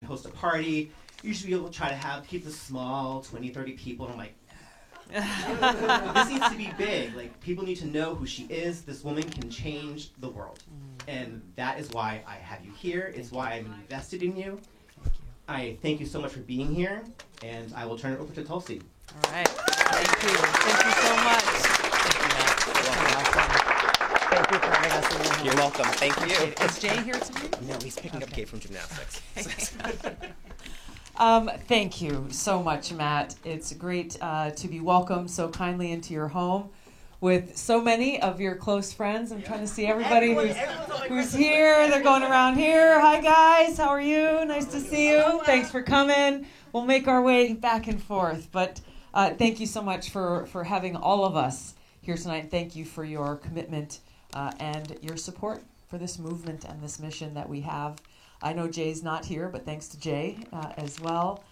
host a party. Usually we'll try to keep this small, 20, 30 people, and I'm like, this needs to be big. Like, people need to know who she is. This woman can change the world. And that is why I have you here. It's why I'm invested in you. I thank you so much for being here, and I will turn it over to Tulsi. All right. Thank you. Thank you so much. Thank you for having us in your home. You're welcome. Thank you. Is Jay here tonight? No, he's picking up Kate from gymnastics. Thank you so much, Matt. It's great to be welcomed so kindly into your home with so many of your close friends. I'm trying to see everybody who's here. They're going around here. Hi, guys. How are you? Nice to see you. Thanks for coming. We'll make our way back and forth. But thank you so much for having all of us here tonight. Thank you for your commitment and your support for this movement and this mission that we have. I know Jay's not here, but thanks to Jay as well.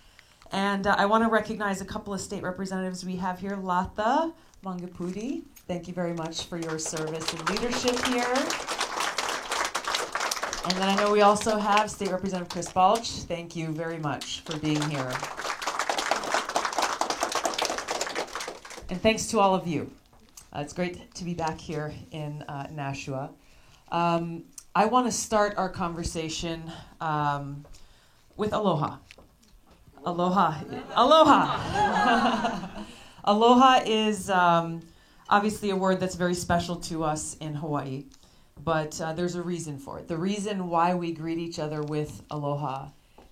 And I want to recognize a couple of state representatives we have here. Latha Mangapudi, thank you very much for your service and leadership here. And then I know we also have State Representative Chris Balch. Thank you very much for being here. And thanks to all of you. It's great to be back here in Nashua. I want to start our conversation with aloha. Aloha. Aloha. Aloha is obviously a word that's very special to us in Hawaii, but there's a reason for it. The reason why we greet each other with aloha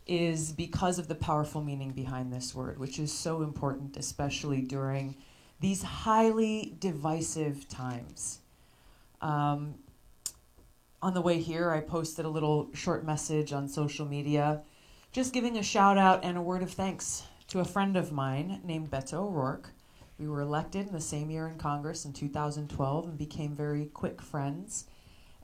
is because of the powerful meaning behind this word, which is so important, especially during these highly divisive times. On the way here, I posted a little short message on social media, just giving a shout out and a word of thanks to a friend of mine named Beto O'Rourke. We were elected in the same year in Congress in 2012 and became very quick friends.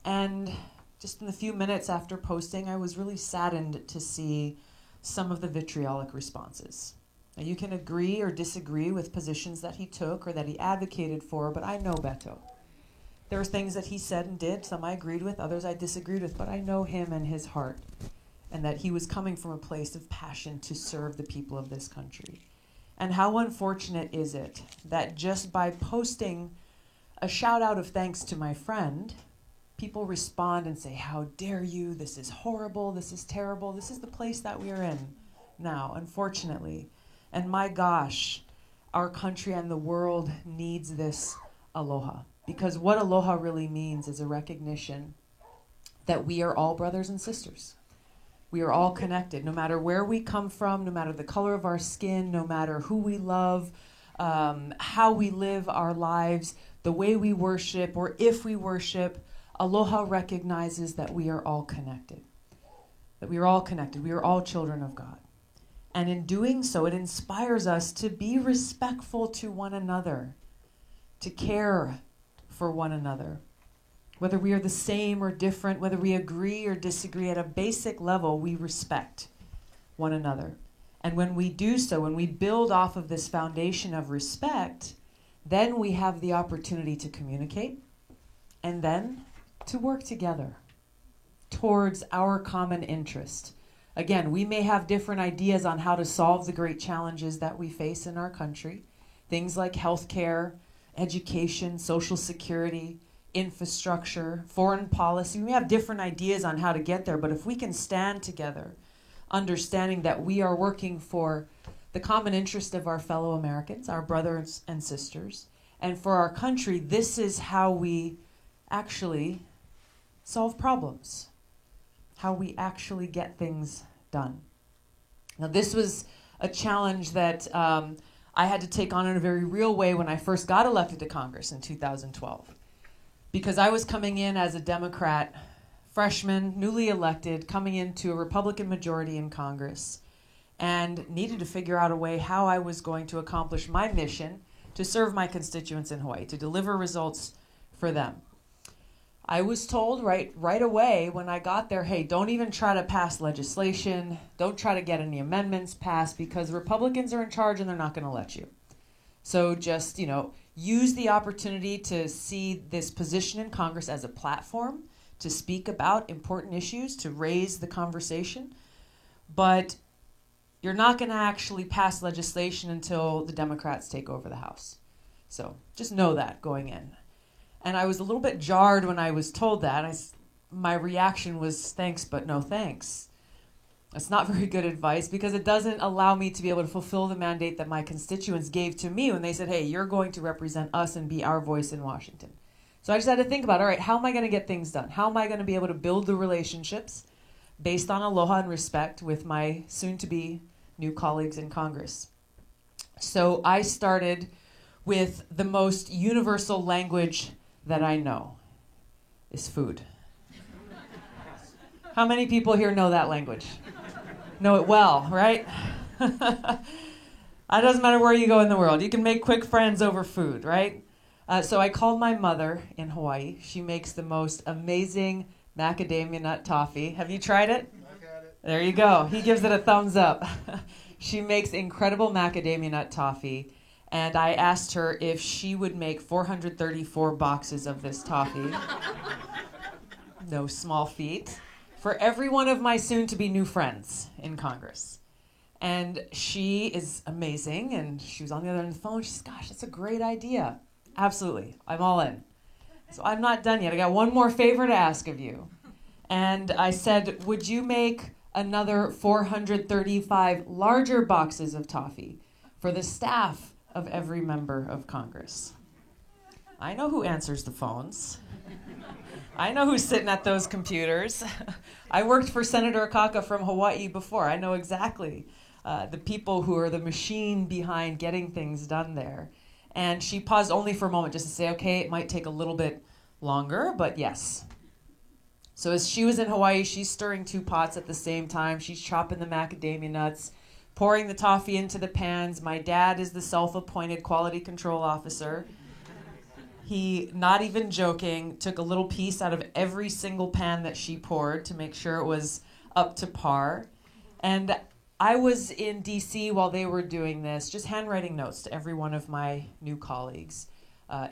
And just in the few minutes after posting, I was really saddened to see some of the vitriolic responses. Now, you can agree or disagree with positions that he took or that he advocated for, but I know Beto. There were things that he said and did, some I agreed with, others I disagreed with, but I know him and his heart, and that he was coming from a place of passion to serve the people of this country. And how unfortunate is it that just by posting a shout out of thanks to my friend, people respond and say, how dare you, this is horrible, this is terrible, this is the place that we are in now, unfortunately. And my gosh, our country and the world needs this aloha. Because what aloha really means is a recognition that we are all brothers and sisters. We are all connected, no matter where we come from, no matter the color of our skin, no matter who we love, how we live our lives, the way we worship, or if we worship. Aloha recognizes that we are all connected. That we are all connected. We are all children of God. And in doing so, it inspires us to be respectful to one another, to care for one another. Whether we are the same or different, whether we agree or disagree, at a basic level, we respect one another. And when we do so, when we build off of this foundation of respect, then we have the opportunity to communicate and then to work together towards our common interest. Again, we may have different ideas on how to solve the great challenges that we face in our country, things like healthcare, education, social security, infrastructure, foreign policy. We may have different ideas on how to get there, but if we can stand together, understanding that we are working for the common interest of our fellow Americans, our brothers and sisters, and for our country, this is how we actually solve problems, how we actually get things done. Now, this was a challenge that I had to take on in a very real way when I first got elected to Congress in 2012. Because I was coming in as a Democrat, freshman, newly elected, coming into a Republican majority in Congress, and needed to figure out a way how I was going to accomplish my mission to serve my constituents in Hawaii, to deliver results for them. I was told right away when I got there, hey, don't even try to pass legislation, don't try to get any amendments passed because Republicans are in charge and they're not going to let you. So just, use the opportunity to see this position in Congress as a platform to speak about important issues, to raise the conversation. but you're not going to actually pass legislation until the Democrats take over the House. So just know that going in. And I was a little bit jarred when I was told that. My reaction was thanks, but no thanks. That's not very good advice because it doesn't allow me to be able to fulfill the mandate that my constituents gave to me when they said, hey, you're going to represent us and be our voice in Washington. So I just had to think about, all right, how am I going to get things done? How am I going to be able to build the relationships based on aloha and respect with my soon-to-be new colleagues in Congress? So I started with the most universal language that I know is food. How many people here know that language? Know it well, right? It doesn't matter where you go in the world. You can make quick friends over food, right? So I called my mother in Hawaii. She makes the most amazing macadamia nut toffee. Have you tried it? I've had it. There you go. He gives it a thumbs up. She makes incredible macadamia nut toffee. And I asked her if she would make 434 boxes of this toffee. No small feat. For every one of my soon-to-be new friends in Congress. And she is amazing, and she was on the other end of the phone. She says, gosh, that's a great idea. Absolutely. I'm all in. So I'm not done yet. I got one more favor to ask of you. And I said, would you make another 435 larger boxes of toffee for the staff of every member of Congress? I know who answers the phones. I know who's sitting at those computers. I worked for Senator Akaka from Hawaii before. I know exactly the people who are the machine behind getting things done there. And she paused only for a moment just to say, okay, it might take a little bit longer, but yes. So as she was in Hawaii, she's stirring 2 pots at the same time. She's chopping the macadamia nuts, pouring the toffee into the pans. My dad is the self-appointed quality control officer. He, not even joking, took a little piece out of every single pan that she poured to make sure it was up to par. And I was in D.C. while they were doing this, just handwriting notes to every one of my new colleagues.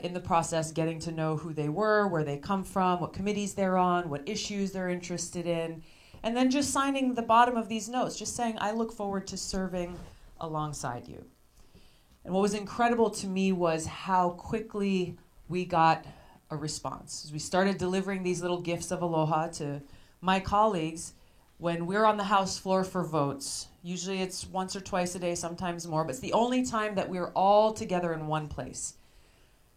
In the process, getting to know who they were, where they come from, what committees they're on, what issues they're interested in, and then just signing the bottom of these notes, just saying, I look forward to serving alongside you. And what was incredible to me was how quickly we got a response. As we started delivering these little gifts of aloha to my colleagues, when we're on the House floor for votes, usually it's once or twice a day, sometimes more, but it's the only time that we're all together in one place.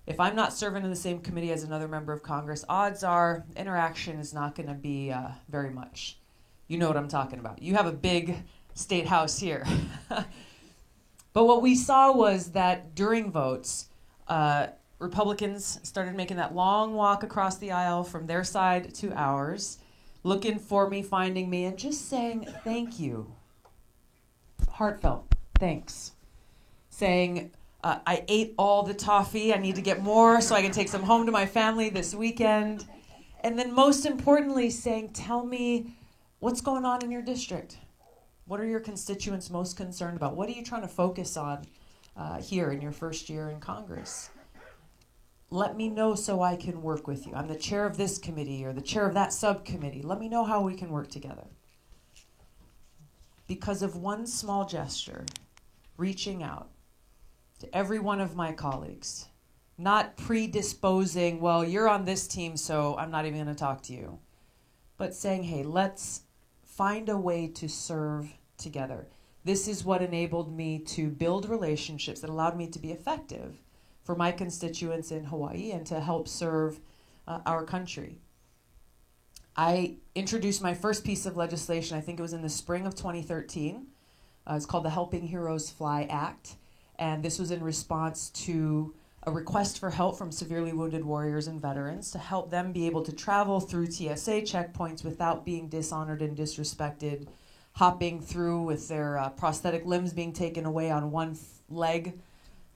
If I'm not serving in the same committee as another member of Congress, odds are interaction is not going to be very much. You know what I'm talking about. You have a big state house here. But what we saw was that during votes, Republicans started making that long walk across the aisle from their side to ours, looking for me, finding me, and just saying thank you. Heartfelt thanks. Saying, I ate all the toffee. I need to get more so I can take some home to my family this weekend. And then most importantly, saying, tell me what's going on in your district. What are your constituents most concerned about? What are you trying to focus on here in your first year in Congress? Let me know so I can work with you. I'm the chair of this committee or the chair of that subcommittee. Let me know how we can work together. Because of one small gesture, reaching out to every one of my colleagues, not predisposing, well, you're on this team, so I'm not even going to talk to you, but saying, hey, let's find a way to serve together. This is what enabled me to build relationships that allowed me to be effective for my constituents in Hawaii and to help serve our country. I introduced my first piece of legislation, I think it was in the spring of 2013. It's called the Helping Heroes Fly Act. And this was in response to a request for help from severely wounded warriors and veterans to help them be able to travel through TSA checkpoints without being dishonored and disrespected, hopping through with their prosthetic limbs being taken away on one leg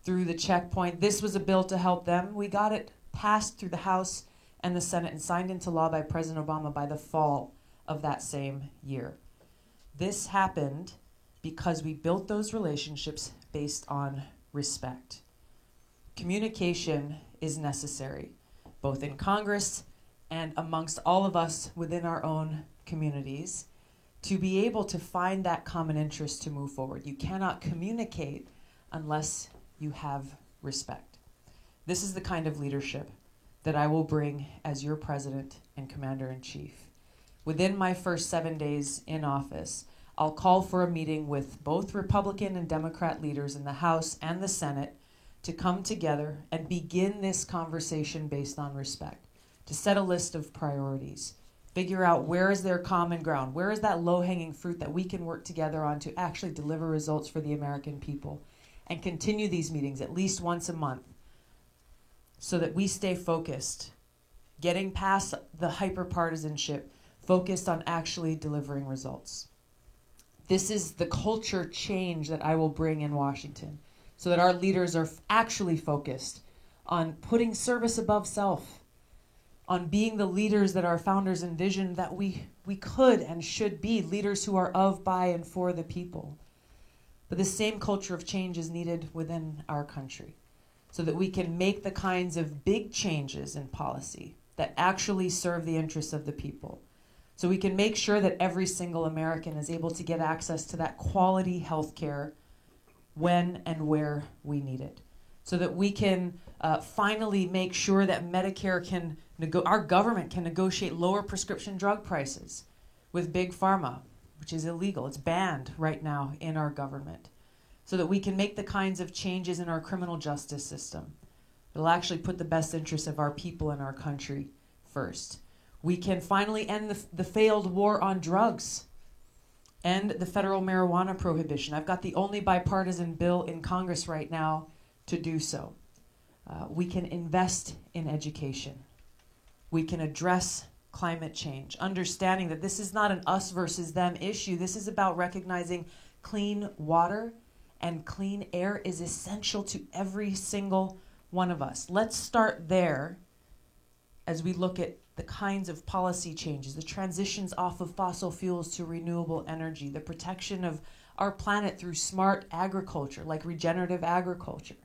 through the checkpoint. This was a bill to help them. We got it passed through the House and the Senate and signed into law by President Obama by the fall of that same year. This happened because we built those relationships based on respect. Communication is necessary, both in Congress and amongst all of us within our own communities, to be able to find that common interest to move forward. You cannot communicate unless you have respect. This is the kind of leadership that I will bring as your president and commander-in-chief. Within my first 7 days in office, I'll call for a meeting with both Republican and Democrat leaders in the House and the Senate to come together and begin this conversation based on respect, to set a list of priorities, figure out where is there common ground, where is that low-hanging fruit that we can work together on to actually deliver results for the American people, and continue these meetings at least once a month so that we stay focused, getting past the hyper-partisanship, focused on actually delivering results. This is the culture change that I will bring in Washington so that our leaders are actually focused on putting service above self, on being the leaders that our founders envisioned that we could and should be, leaders who are of, by, and for the people. But the same culture of change is needed within our country so that we can make the kinds of big changes in policy that actually serve the interests of the people. So we can make sure that every single American is able to get access to that quality health care when and where we need it. So that we can finally make sure that Medicare can, our government can negotiate lower prescription drug prices with Big Pharma, which is illegal. It's banned right now in our government. So that we can make the kinds of changes in our criminal justice system that will actually put the best interests of our people and our country first. We can finally end the failed war on drugs, end the federal marijuana prohibition. I've got the only bipartisan bill in Congress right now to do so. We can invest in education. We can address climate change, understanding that this is not an us versus them issue. This is about recognizing clean water and clean air is essential to every single one of us. Let's start there as we look at the kinds of policy changes, the transitions off of fossil fuels to renewable energy, the protection of our planet through smart agriculture, like regenerative agriculture,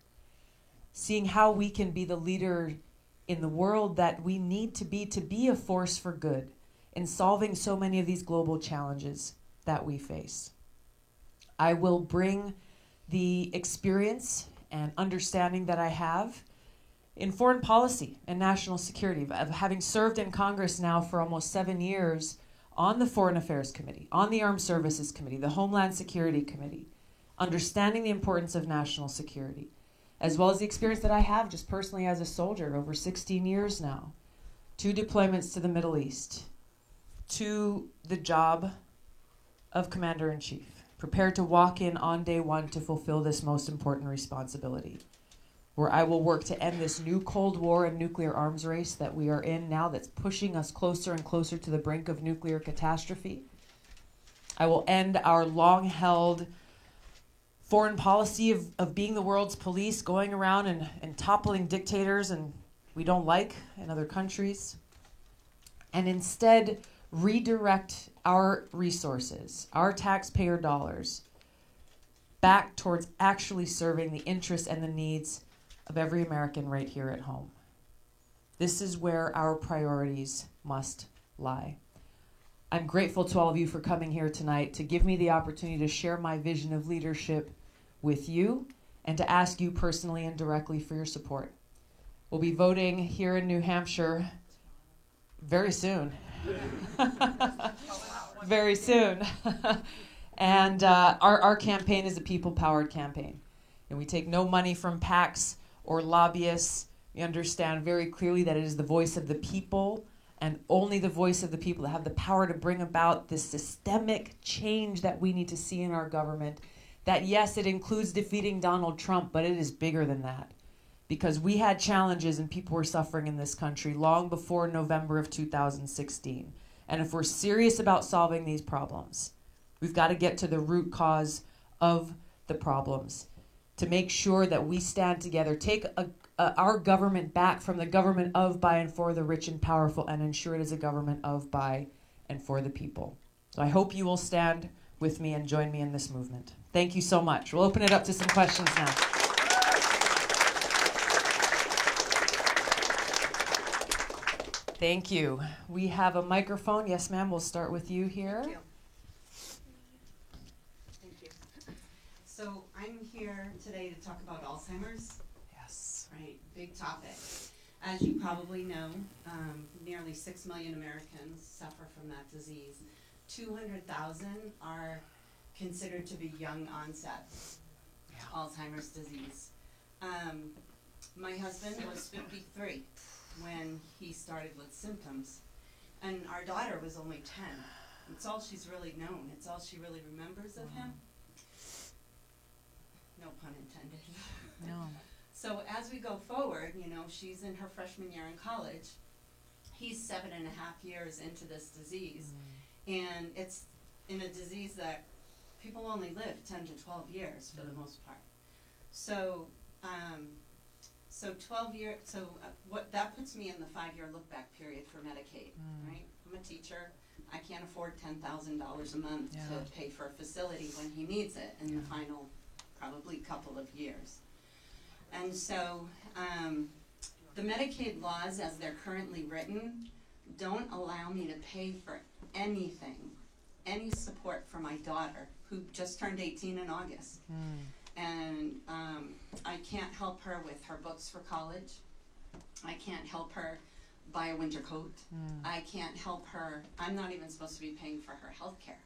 seeing how we can be the leader in the world that we need to be a force for good in solving so many of these global challenges that we face. I will bring the experience and understanding that I have in foreign policy and national security, of having served in Congress now for almost 7 years on the Foreign Affairs Committee, on the Armed Services Committee, the Homeland Security Committee, understanding the importance of national security, as well as the experience that I have just personally as a soldier over 16 years now, 2 deployments to the Middle East, to the job of Commander-in-Chief, prepared to walk in on day one to fulfill this most important responsibility, where I will work to end this new Cold War and nuclear arms race that we are in now that's pushing us closer and closer to the brink of nuclear catastrophe. I will end our long-held foreign policy of being the world's police, going around and toppling dictators and we don't like in other countries, and instead redirect our resources, our taxpayer dollars, back towards actually serving the interests and the needs of every American right here at home. This is where our priorities must lie. I'm grateful to all of you for coming here tonight to give me the opportunity to share my vision of leadership with you and to ask you personally and directly for your support. We'll be voting here in New Hampshire very soon. Very soon. And our campaign is a people-powered campaign. And we take no money from PACs or lobbyists. We understand very clearly that it is the voice of the people and only the voice of the people that have the power to bring about this systemic change that we need to see in our government. That, yes, it includes defeating Donald Trump, but it is bigger than that. Because we had challenges and people were suffering in this country long before November of 2016. And if we're serious about solving these problems, we've got to get to the root cause of the problems to make sure that we stand together, take our government back from the government of, by, and for the rich and powerful and ensure it is a government of, by, and for the people. So I hope you will stand with me and join me in this movement. Thank you so much. We'll open it up to some questions now. Thank you. We have a microphone. Yes, ma'am. We'll start with you here. Thank you. So I'm here today to talk about Alzheimer's. Yes. Right, big topic. As you probably know, nearly 6 million Americans suffer from that disease. 200,000 are considered to be young onset Alzheimer's disease. My husband was 53 when he started with symptoms, and our daughter was only 10. It's all she's really known. It's all she really remembers of him. No pun intended. No. So as we go forward, you know, she's in her freshman year in college. He's 7.5 years into this disease. And it's in a disease that people only live 10 to 12 years for the most part. So, 12 years, what that puts me in the 5-year look back period for Medicaid, right? I'm a teacher. I can't afford $10,000 a month to pay for a facility when he needs it in the final probably couple of years. And so the Medicaid laws as they're currently written don't allow me to pay for anything, any support for my daughter, who just turned 18 in August. And I can't help her with her books for college. I can't help her buy a winter coat. I can't help her. I'm not even supposed to be paying for her health care.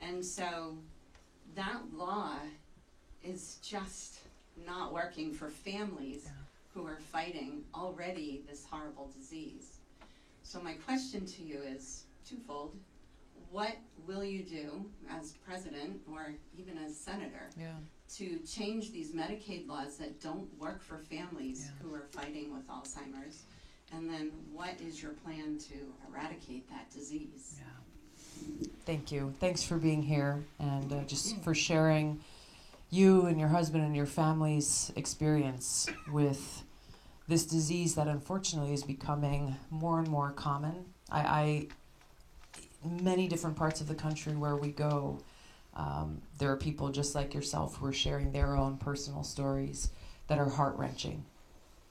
And so that law is just not working for families who are fighting already this horrible disease. So my question to you is twofold. What will you do as president or even as senator to change these Medicaid laws that don't work for families who are fighting with Alzheimer's? And then what is your plan to eradicate that disease? Thank you. Thanks for being here and just for sharing you and your husband and your family's experience with this disease that unfortunately is becoming more and more common. Many different parts of the country where we go, there are people just like yourself who are sharing their own personal stories that are heart-wrenching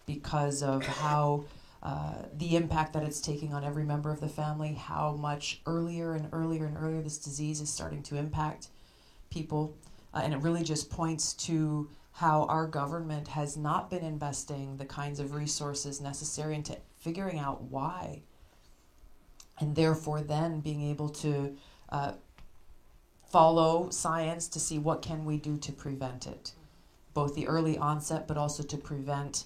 because of how the impact that it's taking on every member of the family, how much earlier and earlier and earlier this disease is starting to impact people. And it really just points to how our government has not been investing the kinds of resources necessary into figuring out why. And therefore then being able to follow science to see what can we do to prevent it. Both the early onset, but also to prevent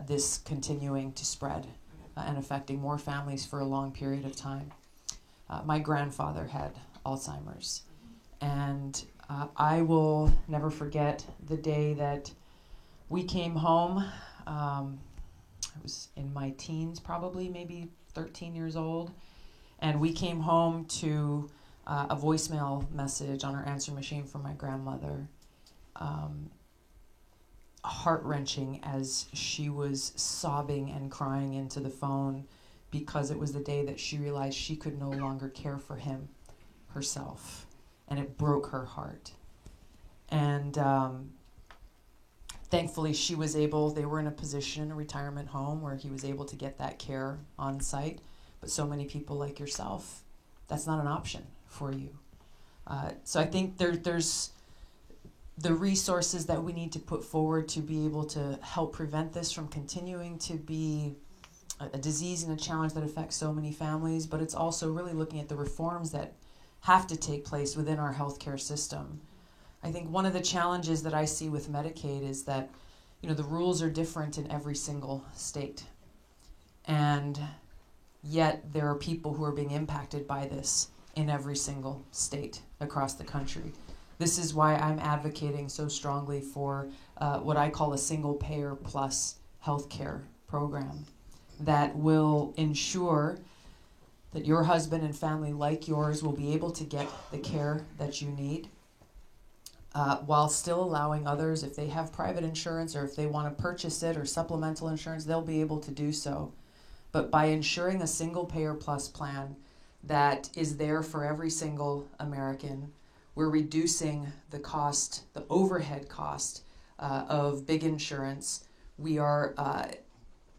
this continuing to spread and affecting more families for a long period of time. My grandfather had Alzheimer's. And I will never forget the day that we came home. I was in my teens, probably, maybe 13 years old. And we came home to a voicemail message on our answer machine from my grandmother. Heart-wrenching as she was sobbing and crying into the phone because it was the day that she realized she could no longer care for him herself. And it broke her heart. And thankfully she was able, they were in a position in a retirement home where he was able to get that care on site. But so many people like yourself, that's not an option for you. So I think there's the resources that we need to put forward to be able to help prevent this from continuing to be a disease and a challenge that affects so many families, but it's also really looking at the reforms that have to take place within our healthcare system. I think one of the challenges that I see with Medicaid is that, the rules are different in every single state. And yet there are people who are being impacted by this in every single state across the country. This is why I'm advocating so strongly for what I call a single payer plus healthcare program that will ensure that your husband and family like yours will be able to get the care that you need while still allowing others, if they have private insurance or if they want to purchase it or supplemental insurance, they'll be able to do so. But by ensuring a single payer plus plan that is there for every single American, we're reducing the cost, the overhead cost of big insurance. We are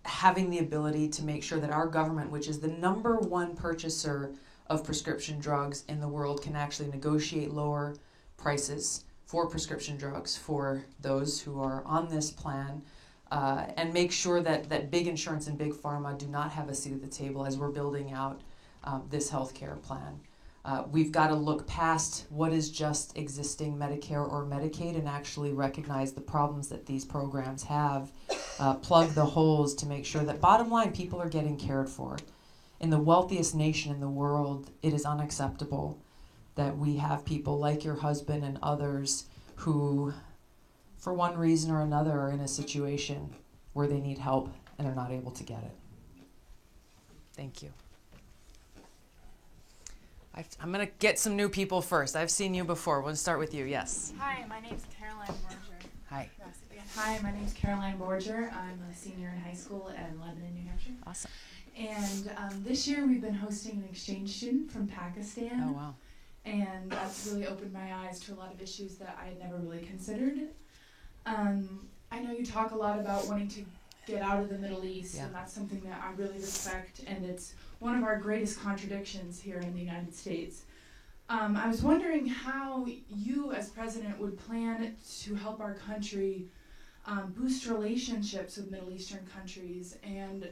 having the ability to make sure that our government, which is the #1 purchaser of prescription drugs in the world, can actually negotiate lower prices for prescription drugs for those who are on this plan, and make sure that big insurance and big pharma do not have a seat at the table as we're building out this healthcare plan. We've got to look past what is just existing Medicare or Medicaid and actually recognize the problems that these programs have, plug the holes to make sure that, bottom line, people are getting cared for. In the wealthiest nation in the world, it is unacceptable that we have people like your husband and others who, for one reason or another, are in a situation where they need help and they're not able to get it. Thank you. I'm going to get some new people first. I've seen you before. We'll start with you. Yes. Hi, my name's Caroline Borger. Hi. Hi, my name's Caroline Borger. I'm a senior in high school in Lebanon, New Hampshire. Awesome. And this year we've been hosting an exchange student from Pakistan. Oh, wow. And that's really opened my eyes to a lot of issues that I had never really considered. I know you talk a lot about wanting to get out of the Middle East, and that's something that I really respect, and it's one of our greatest contradictions here in the United States. I was wondering how you, as president, would plan to help our country boost relationships with Middle Eastern countries and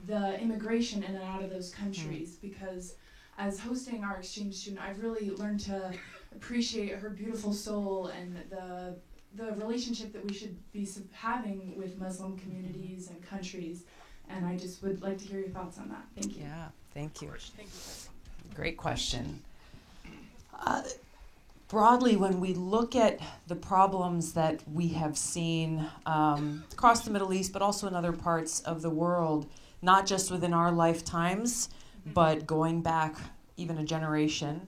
the immigration in and out of those countries, because as hosting our exchange student, I've really learned to appreciate her beautiful soul and the relationship that we should be having with Muslim communities and countries. And I just would like to hear your thoughts on that. Thank you. Yeah, thank you. Thank you. Great question. Broadly, when we look at the problems that we have seen across the Middle East, but also in other parts of the world, not just within our lifetimes, but going back even a generation,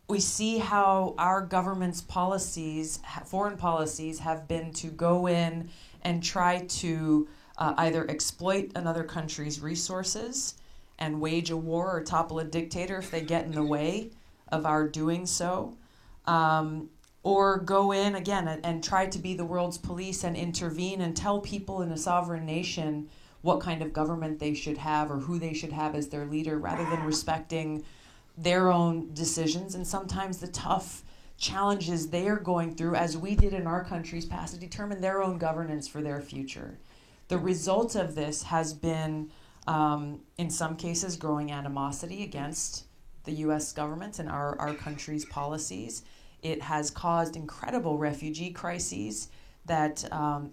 we see how our government's policies, foreign policies, have been to go in and try to either exploit another country's resources and wage a war or topple a dictator if they get in the way of our doing so, or go in again and try to be the world's police and intervene and tell people in a sovereign nation what kind of government they should have or who they should have as their leader, rather than respecting their own decisions and sometimes the tough challenges they are going through, as we did in our country's past, to determine their own governance for their future. The result of this has been, in some cases, growing animosity against the U.S. government and our country's policies. It has caused incredible refugee crises that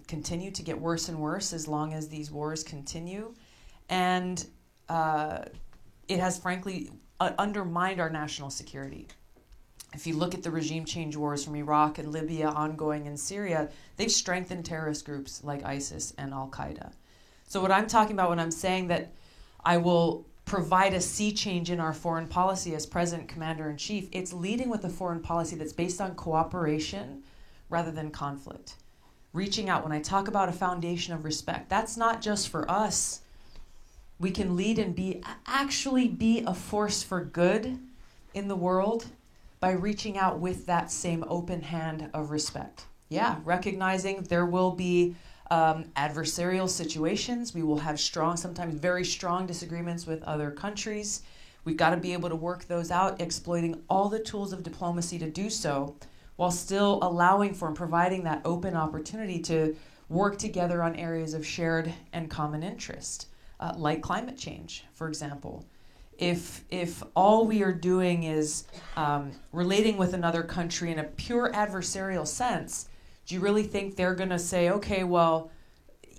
continue to get worse and worse as long as these wars continue. And it has, frankly, undermined our national security. If you look at the regime change wars from Iraq and Libya ongoing in Syria, they've strengthened terrorist groups like ISIS and Al-Qaeda. So what I'm talking about when I'm saying that I will provide a sea change in our foreign policy as President, Commander-in-Chief, it's leading with a foreign policy that's based on cooperation rather than conflict. Reaching out, when I talk about a foundation of respect, that's not just for us. We can lead and actually be a force for good in the world by reaching out with that same open hand of respect. Yeah, recognizing there will be adversarial situations. We will have strong, sometimes very strong disagreements with other countries. We've got to be able to work those out, exploiting all the tools of diplomacy to do so, while still allowing for and providing that open opportunity to work together on areas of shared and common interest, like climate change, for example. If all we are doing is relating with another country in a pure adversarial sense, do you really think they're going to say, okay, well,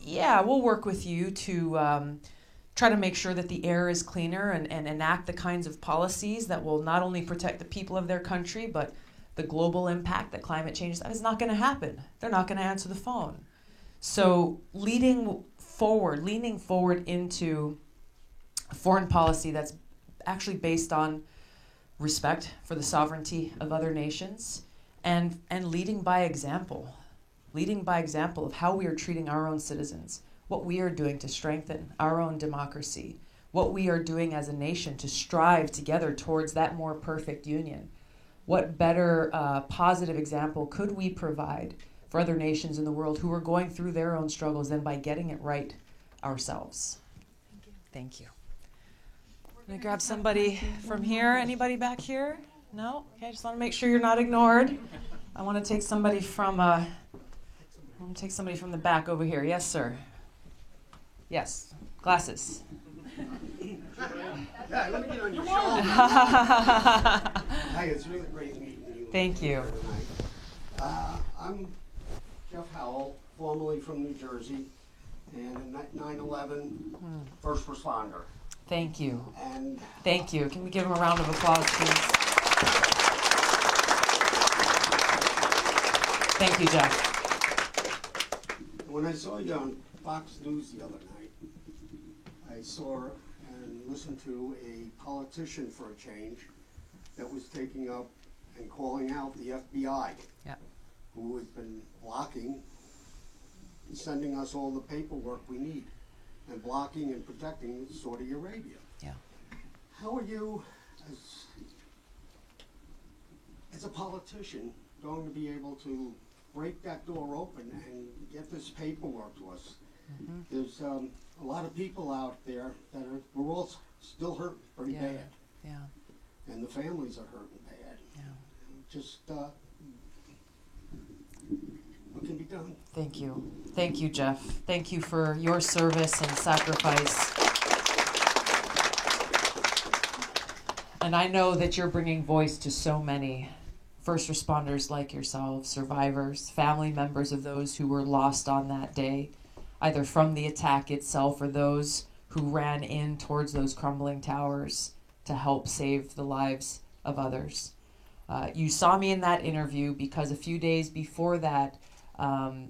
yeah, we'll work with you to try to make sure that the air is cleaner and enact the kinds of policies that will not only protect the people of their country, but the global impact that climate change is? That is not going to happen. They're not going to answer the phone. So leaning forward into a foreign policy that's actually based on respect for the sovereignty of other nations, and leading by example of how we are treating our own citizens, what we are doing to strengthen our own democracy, what we are doing as a nation to strive together towards that more perfect union. What better positive example could we provide for other nations in the world who are going through their own struggles than by getting it right ourselves? Thank you. I'm going to grab somebody from here. Anybody back here? No? Okay, just want to make sure you're not ignored. I want to take somebody from the back over here. Yes, sir. Yes. Glasses. Yeah, let me get on your shoulder. Hi, it's really great meeting you. Thank you. I'm Jeff Howell, formerly from New Jersey, and a 9/11 first responder. Thank you. And Thank you. Can we give him a round of applause, please? Thank you, Jeff. when I saw you on Fox News the other night, I saw and listened to a politician for a change that was taking up and calling out the FBI, who has been blocking and sending us all the paperwork we need, and blocking and protecting Saudi Arabia. Yeah. How are you, as a politician, going to be able to break that door open and get this paperwork to us? Mm-hmm. There's a lot of people out there that we're all still hurting pretty bad. Yeah. And the families are hurting bad. Yeah. Just, what can be done? Thank you. Thank you, Jeff. Thank you for your service and sacrifice. And I know that you're bringing voice to so many first responders like yourselves, survivors, family members of those who were lost on that day, either from the attack itself or those who ran in towards those crumbling towers to help save the lives of others. You saw me in that interview because a few days before that, I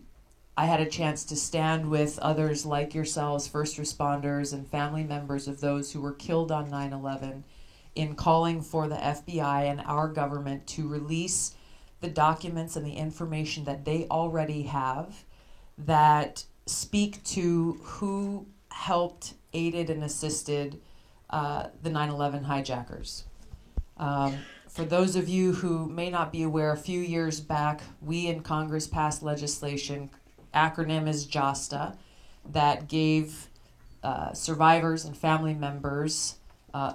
had a chance to stand with others like yourselves, first responders and family members of those who were killed on 9/11, in calling for the FBI and our government to release the documents and the information that they already have that speak to who helped, aided, and assisted the 9/11 hijackers. For those of you who may not be aware, a few years back, we in Congress passed legislation, acronym is JASTA, that gave survivors and family members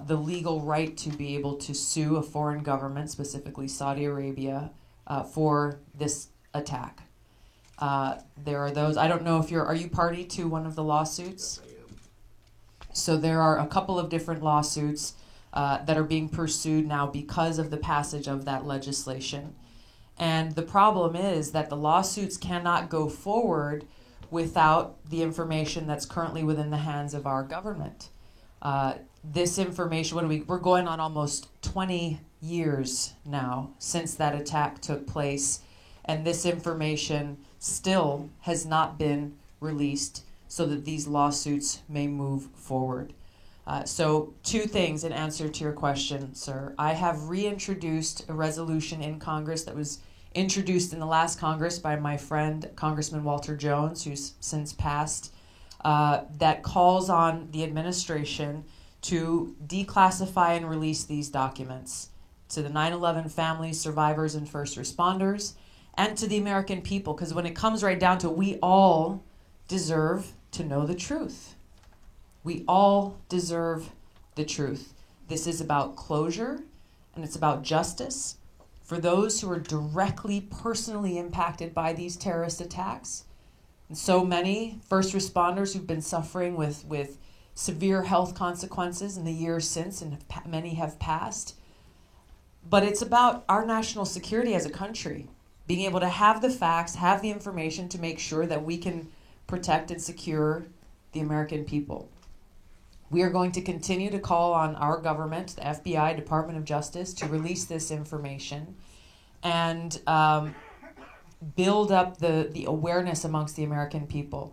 the legal right to be able to sue a foreign government, specifically Saudi Arabia, for this attack. There are those, I don't know if are you party to one of the lawsuits? Yes, I am. So there are a couple of different lawsuits that are being pursued now because of the passage of that legislation. And the problem is that the lawsuits cannot go forward without the information that's currently within the hands of our government. This information, we're going on almost 20 years now since that attack took place, and this information still has not been released so that these lawsuits may move forward. So 2 things in answer to your question, sir. I have reintroduced a resolution in Congress that was introduced in the last Congress by my friend, Congressman Walter Jones, who's since passed, that calls on the administration to declassify and release these documents to the 9/11 families, survivors, and first responders, and to the American people, because when it comes right down to it, we all deserve to know the truth. We all deserve the truth. This is about closure, and it's about justice for those who are directly, personally impacted by these terrorist attacks. And so many first responders who've been suffering with severe health consequences in the years since, and many have passed. But it's about our national security as a country, being able to have the facts, have the information to make sure that we can protect and secure the American people. We are going to continue to call on our government, the FBI, Department of Justice, to release this information and build up the awareness amongst the American people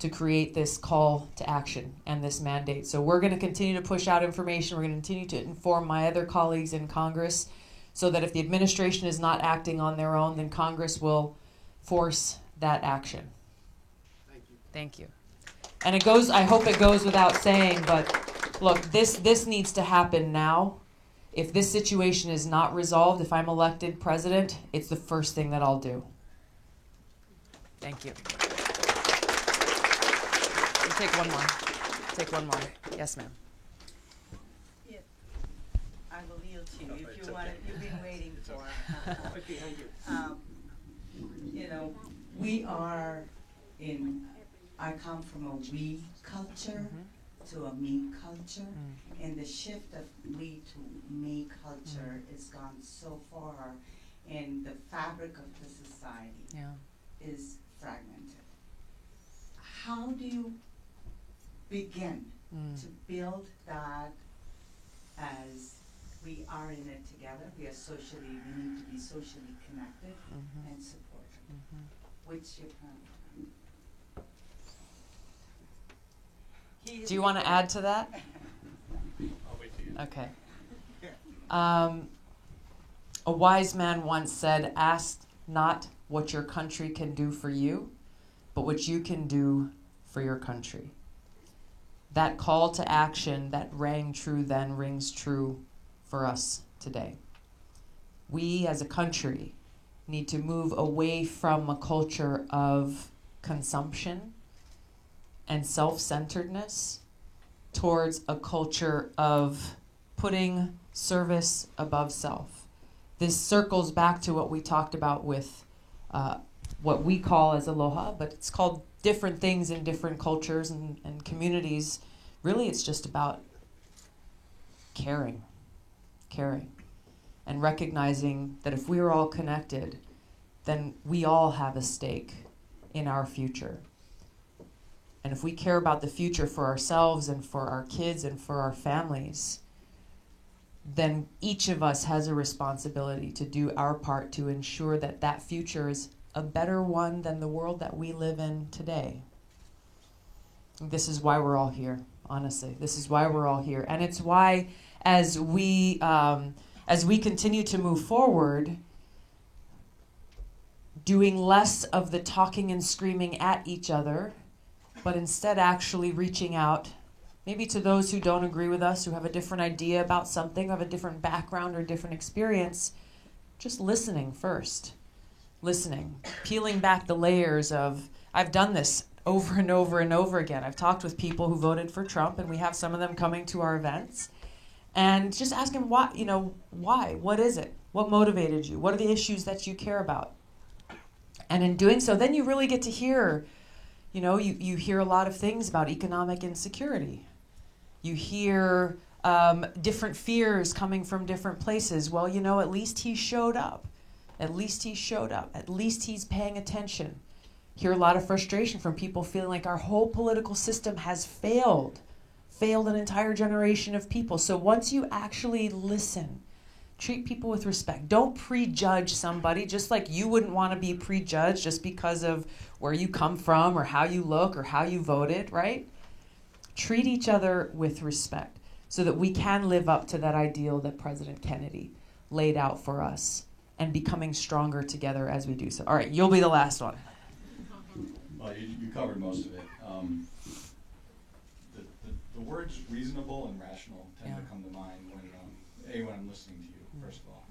to create this call to action and this mandate. So we're going to continue to push out information. We're going to continue to inform my other colleagues in Congress so that if the administration is not acting on their own, then Congress will force that action. Thank you. Thank you. And I hope it goes without saying, but look, this needs to happen now. If this situation is not resolved, if I'm elected president, it's the first thing that I'll do. Thank you. We'll take one more. Take one more. Yes, ma'am. I will yield to you if you want it. You've been for. You know, we are I come from a we culture to a me culture, and the shift of we to me culture has gone so far, and the fabric of the society is fragmented. How do you begin to build that as we are in it together? We need to be socially connected and supported. What's your plan? Do you want to add to that? I'll wait till you. Okay. A wise man once said, "Ask not what your country can do for you, but what you can do for your country." That call to action that rang true then rings true for us today. We as a country need to move away from a culture of consumption and self-centeredness towards a culture of putting service above self. This circles back to what we talked about with what we call as aloha, but it's called different things in different cultures and communities. Really, it's just about caring, and recognizing that if we are all connected, then we all have a stake in our future. And if we care about the future for ourselves and for our kids and for our families, then each of us has a responsibility to do our part to ensure that that future is a better one than the world that we live in today. This is why we're all here, honestly. This is why we're all here. And it's why as we continue to move forward, doing less of the talking and screaming at each other, but instead actually reaching out, maybe to those who don't agree with us, who have a different idea about something, have a different background or different experience, just listening first. Listening, peeling back the layers of, I've done this over and over and over again. I've talked with people who voted for Trump, and we have some of them coming to our events, and just asking why, why? What is it? What motivated you? What are the issues that you care about? And in doing so, then you really get to hear, you hear a lot of things about economic insecurity. You hear different fears coming from different places. Well, at least he showed up. At least he showed up. At least he's paying attention. Hear a lot of frustration from people feeling like our whole political system has failed an entire generation of people. So once you actually listen, treat people with respect. Don't prejudge somebody, just like you wouldn't want to be prejudged just because of where you come from or how you look or how you voted, right? Treat each other with respect so that we can live up to that ideal that President Kennedy laid out for us and becoming stronger together as we do so. All right, you'll be the last one. Well, you covered most of it. The words reasonable and rational tend to come to mind when I'm listening to you, first of all.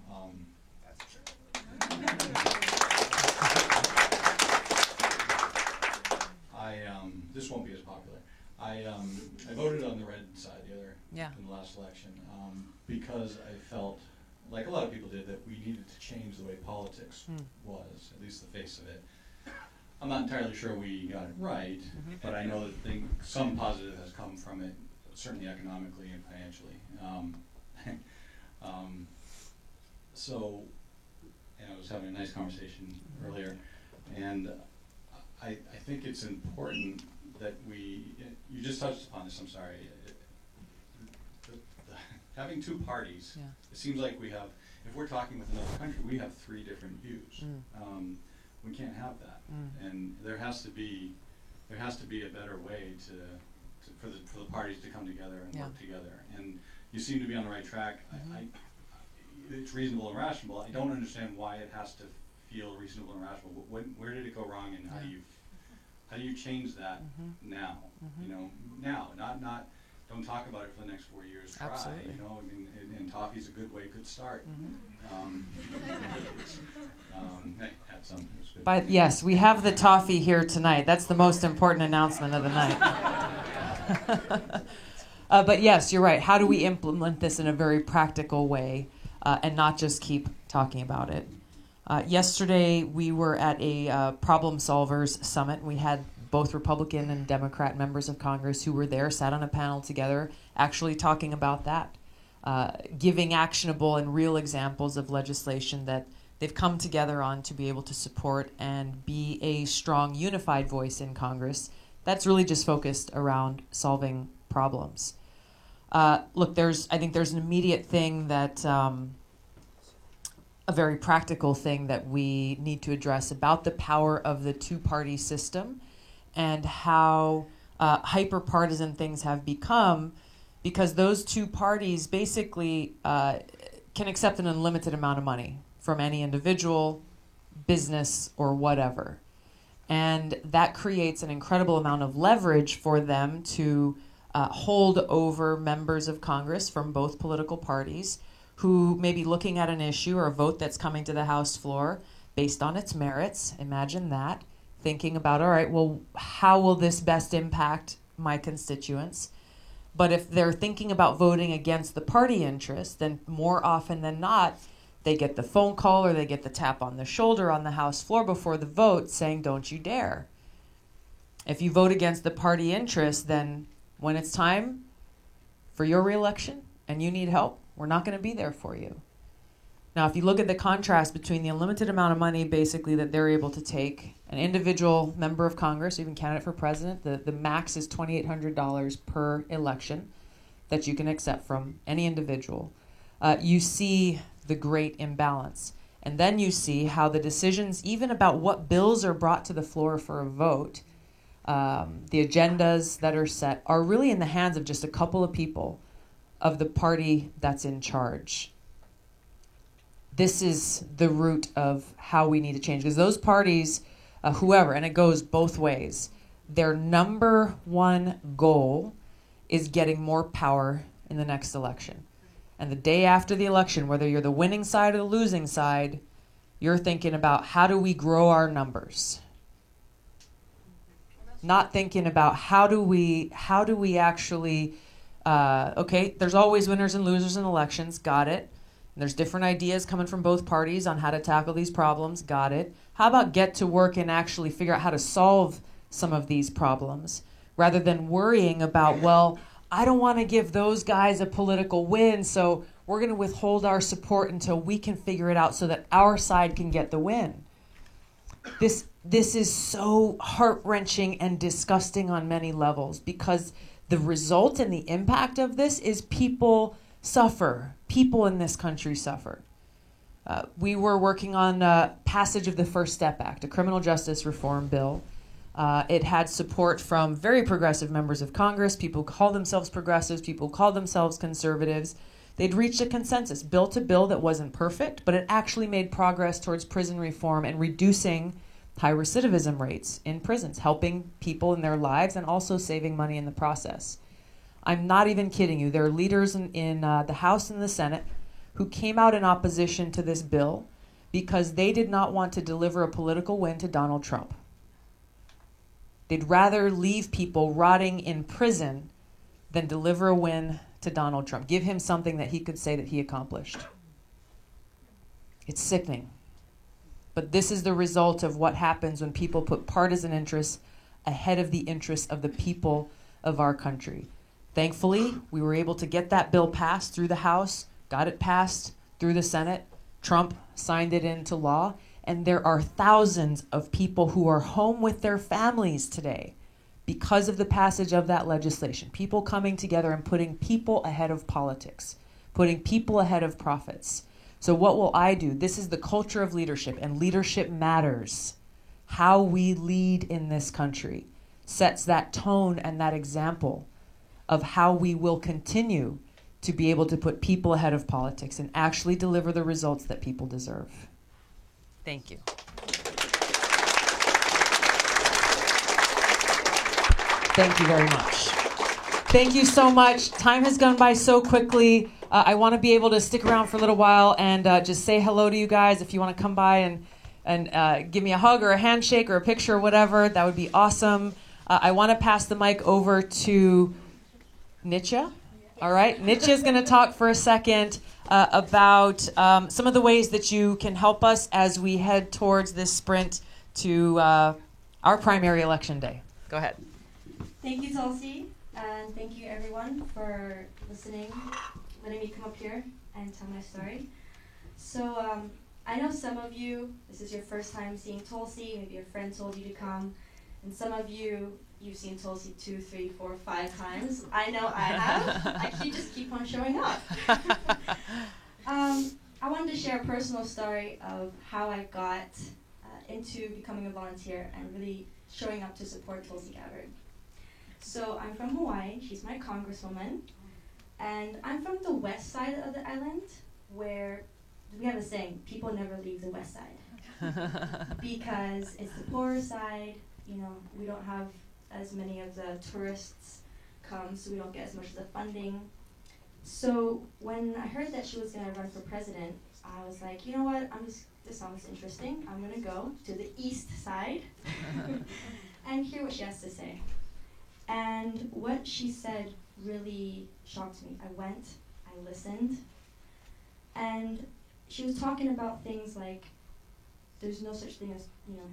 This won't be as popular. I voted on the red side in the last election because I felt, like a lot of people did, that we needed to change the way politics was, at least the face of it. I'm not entirely sure we got it right, but I know that some positive has come from it, certainly economically and financially. I was having a nice conversation earlier, and I think it's important that you just touched upon this, I'm sorry, having two parties, it seems like if we're talking with another country, we have three different views. We can't have that, and there has to be a better way for the parties to come together and work together. And you seem to be on the right track. It's reasonable and rational. I don't understand why it has to feel reasonable and rational. Where did it go wrong, and how do you change that now? Now, not. Don't talk about it for the next 4 years. Try. Absolutely. And toffee's a good start. Hey, had some. But yes, we have the toffee here tonight. That's the most important announcement of the night. But yes, you're right. How do we implement this in a very practical way? and not just keep talking about it. Yesterday, we were at a Problem Solvers Summit. We had both Republican and Democrat members of Congress who were there, sat on a panel together, actually talking about that, giving actionable and real examples of legislation that they've come together on to be able to support and be a strong, unified voice in Congress that's really just focused around solving problems. Look, I think there's an immediate thing that, a very practical thing that we need to address about the power of the two-party system and how hyper-partisan things have become, because those two parties basically can accept an unlimited amount of money from any individual, business, or whatever. And that creates an incredible amount of leverage for them to hold over members of Congress from both political parties who may be looking at an issue or a vote that's coming to the House floor based on its merits. Imagine that. Thinking about, all right, well, how will this best impact my constituents? But if they're thinking about voting against the party interest, then more often than not, they get the phone call or they get the tap on the shoulder on the House floor before the vote saying, don't you dare. If you vote against the party interest, then when it's time for your reelection and you need help, we're not going to be there for you. Now, if you look at the contrast between the unlimited amount of money basically that they're able to take, an individual member of Congress, even candidate for president, the max is $2,800 per election that you can accept from any individual. You see the great imbalance. And then you see how the decisions, even about what bills are brought to the floor for a vote, the agendas that are set, are really in the hands of just a couple of people of the party that's in charge. This is the root of how we need to change, because those parties, whoever, and it goes both ways, their number one goal is getting more power in the next election. And the day after the election, whether you're the winning side or the losing side, you're thinking about how do we grow our numbers? Not thinking about how do we actually, okay, there's always winners and losers in elections, got it. And there's different ideas coming from both parties on how to tackle these problems, got it. How about get to work and actually figure out how to solve some of these problems rather than worrying about, well, I don't want to give those guys a political win, so we're going to withhold our support until we can figure it out so that our side can get the win. This is so heart-wrenching and disgusting on many levels, because the result and the impact of this is people suffer. People in this country suffer. We were working on passage of the First Step Act, a criminal justice reform bill. It had support from very progressive members of Congress, people who call themselves progressives, people who call themselves conservatives. They'd reached a consensus, built a bill that wasn't perfect, but it actually made progress towards prison reform and reducing high recidivism rates in prisons, helping people in their lives and also saving money in the process. I'm not even kidding you. There are leaders in the House and the Senate who came out in opposition to this bill because they did not want to deliver a political win to Donald Trump. They'd rather leave people rotting in prison than deliver a win to Donald Trump. Give him something that he could say that he accomplished. It's sickening. But this is the result of what happens when people put partisan interests ahead of the interests of the people of our country. Thankfully, we were able to get that bill passed through the House, got it passed through the Senate. Trump signed it into law. And there are thousands of people who are home with their families today because of the passage of that legislation. People coming together and putting people ahead of politics, putting people ahead of profits. So what will I do? This is the culture of leadership, and leadership matters. How we lead in this country sets that tone and that example of how we will continue to be able to put people ahead of politics and actually deliver the results that people deserve. Thank you. Thank you very much. Thank you so much. Time has gone by so quickly. I want to be able to stick around for a little while and just say hello to you guys. If you want to come by and give me a hug or a handshake or a picture or whatever, that would be awesome. I want to pass the mic over to Nitya. All right. Nietzsche is going to talk for a second about some of the ways that you can help us as we head towards this sprint to our primary election day. Go ahead. Thank you, Tulsi, and thank you, everyone, for listening, letting me come up here and tell my story. So I know some of you, this is your first time seeing Tulsi, maybe a friend told you to come, and some of you, you've seen Tulsi 2, 3, 4, 5 times. I know I have. I just keep on showing up. I wanted to share a personal story of how I got into becoming a volunteer and really showing up to support Tulsi Gabbard. So I'm from Hawaii. She's my congresswoman. And I'm from the west side of the island, where we have a saying, people never leave the west side. Because it's the poorer side, you know, we don't have as many of the tourists come, so we don't get as much of the funding. So when I heard that she was going to run for president, I was like, you know what, this sounds interesting. I'm going to go to the east side and hear what she has to say. And what she said really shocked me. I went, I listened, and she was talking about things like there's no such thing as, you know,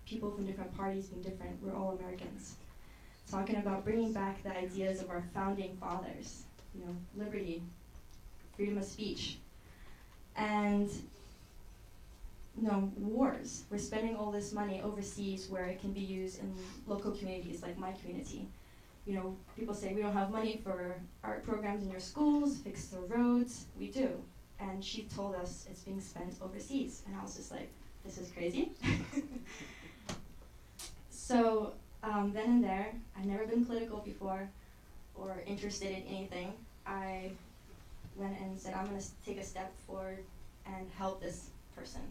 people from different parties being different. We're all Americans. Talking about bringing back the ideas of our founding fathers, you know, liberty, freedom of speech, and wars. We're spending all this money overseas where it can be used in local communities like my community. You know, people say we don't have money for art programs in your schools, fix the roads. We do. And she told us it's being spent overseas. And I was just like, this is crazy. So then and there, I'd never been political before or interested in anything. I went and said, I'm going to take a step forward and help this person.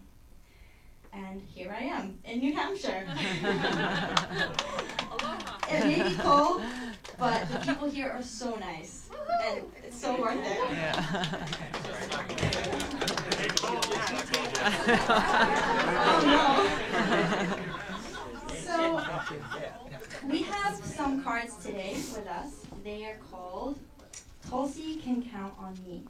And here I am in New Hampshire. It may be cold, but the people here are so nice. And it's so worth it. So we have some cards today with us. They are called Tulsi Can Count on Me.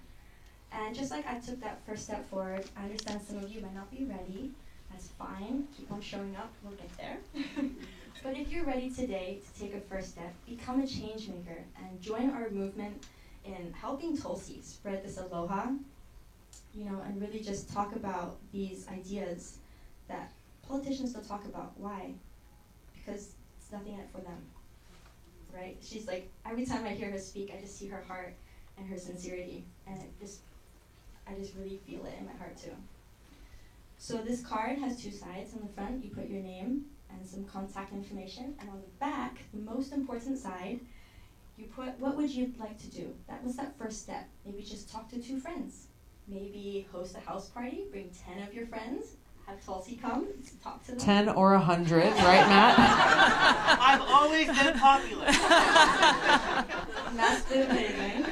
And just like I took that first step forward, I understand some of you might not be ready. That's fine. Keep on showing up. We'll get there. But if you're ready today to take a first step, become a change maker and join our movement in helping Tulsi spread this aloha, you know, and really just talk about these ideas that politicians don't talk about. Why? Because it's nothing in it for them, right? She's like, every time I hear her speak, I just see her heart and her sincerity, and I just really feel it in my heart too. So this card has 2 sides. On the front, you put your name and some contact information, and on the back, the most important side, you put what would you like to do. That was that first step. Maybe just talk to 2 friends. Maybe host a house party, bring 10 of your friends, have Tulsi come, talk to them. 10 or 100, right, Matt? I've always been popular. That's the amazing.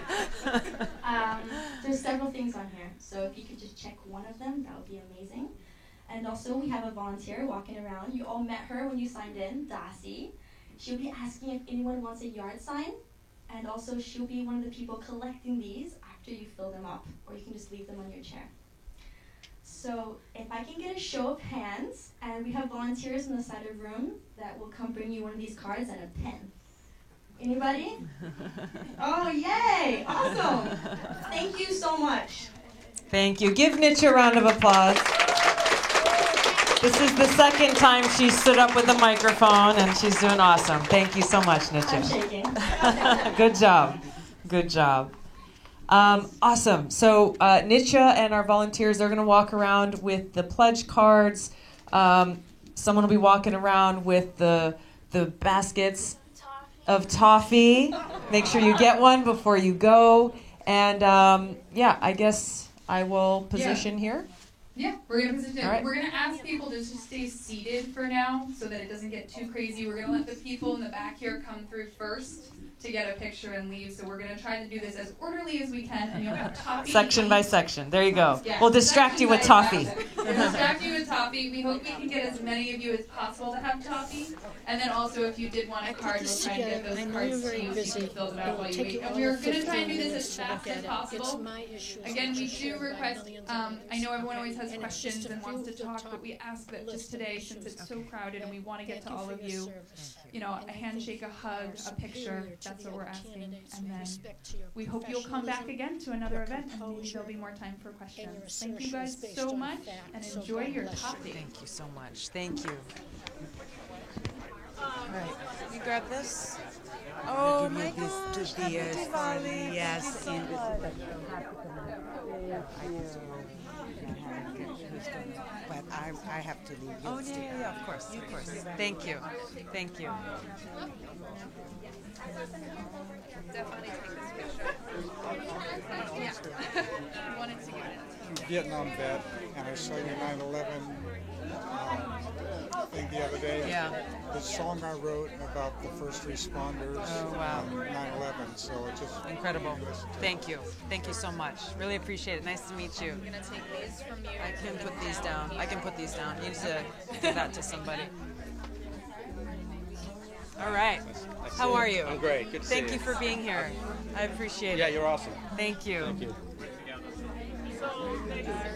There's several things on here, so if you could just check one of them, that would be amazing. And also, we have a volunteer walking around. You all met her when you signed in, Dasi. She'll be asking if anyone wants a yard sign, and also she'll be one of the people collecting these after you fill them up, or you can just leave them on your chair. So if I can get a show of hands, and we have volunteers on the side of the room that will come bring you one of these cards and a pen. Anybody? Oh, yay! Awesome! Thank you so much. Thank you. Give Nietzsche a round of applause. This is the second time she stood up with a microphone, and she's doing awesome. Thank you so much, Nietzsche. I'm shaking. Good job. Good job. Awesome. So Nietzsche and our volunteers, they're going to walk around with the pledge cards. Someone will be walking around with the baskets of toffee. Make sure you get one before you go. And yeah, I guess I will position here. Yeah, we're gonna position it. All right. We're gonna ask people to just stay seated for now so that it doesn't get too crazy. We're gonna let the people in the back here come through first to get a picture and leave. So we're gonna try to do this as orderly as we can, and you'll have toffee. Section by section. There you go. Yeah, We'll distract you with toffee. We'll distract you with toffee. We hope we can get as many of you as possible to have toffee. And then also, if you did want a card, we'll try and get those cards to you so you can fill them out while you wait. And we're going to try and do this as fast as possible. Again, we do request, I know everyone always has questions and wants to talk, but we ask that just today, since it's so crowded and we want to get to all of you, you know, a handshake, a hug, a picture, that's what we're asking. And then we hope you'll come back again to another event, and maybe there'll be more time for questions. Thank you guys so much, and enjoy your toffee. Thank you so much. Thank you. All right. You grab this. Oh my God. To Diwali. Yes. But I have to leave. Oh, yeah, of course, of course. Thank you. Thank you. Definitely take this picture. Yeah. I wanted to get it. Vietnam vet, and I saw your 9/11 thing the other day. Yeah. The song I wrote about the first responders on 9/11, so it's just Incredible. Thank you. Thank you so much. Really appreciate it. Nice to meet you. I'm going to take these from you. I can put these down. I can put these down. You need to give that to somebody. All right. How are you? I'm great. Good to see you. Thank you for being here. I appreciate it. Yeah, you're awesome. Thank you. Thank you. All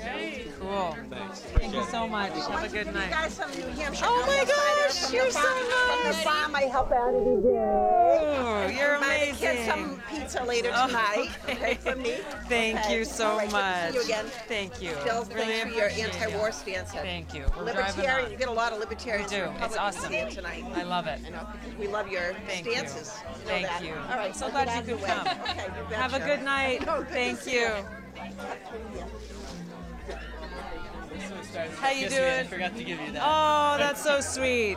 right. Cool. Thanks. Thank you so much. Have a good night. You guys from New Hampshire. Oh my gosh, you're so From the nice. farm, I help out every day. Oh, you're Might amazing. get some pizza later tonight. Okay, from me. Thank Okay. you so All right, much. Good to see you again. Thank you. Bill, Really thanks for your appreciate anti-war it. stance. Thank you. We're driving Libertarian, on. you get a lot of We libertarians. do. and It's Republicans awesome. here tonight. I love it. I know, because we love your Thank stances. you. know Thank that. you. All right, I'm so I'll glad get out you of could the come. way. Okay, you Have a betcha. good night. Oh, good to Thank see you. How you doing? I forgot to give you that. Oh, that's so sweet.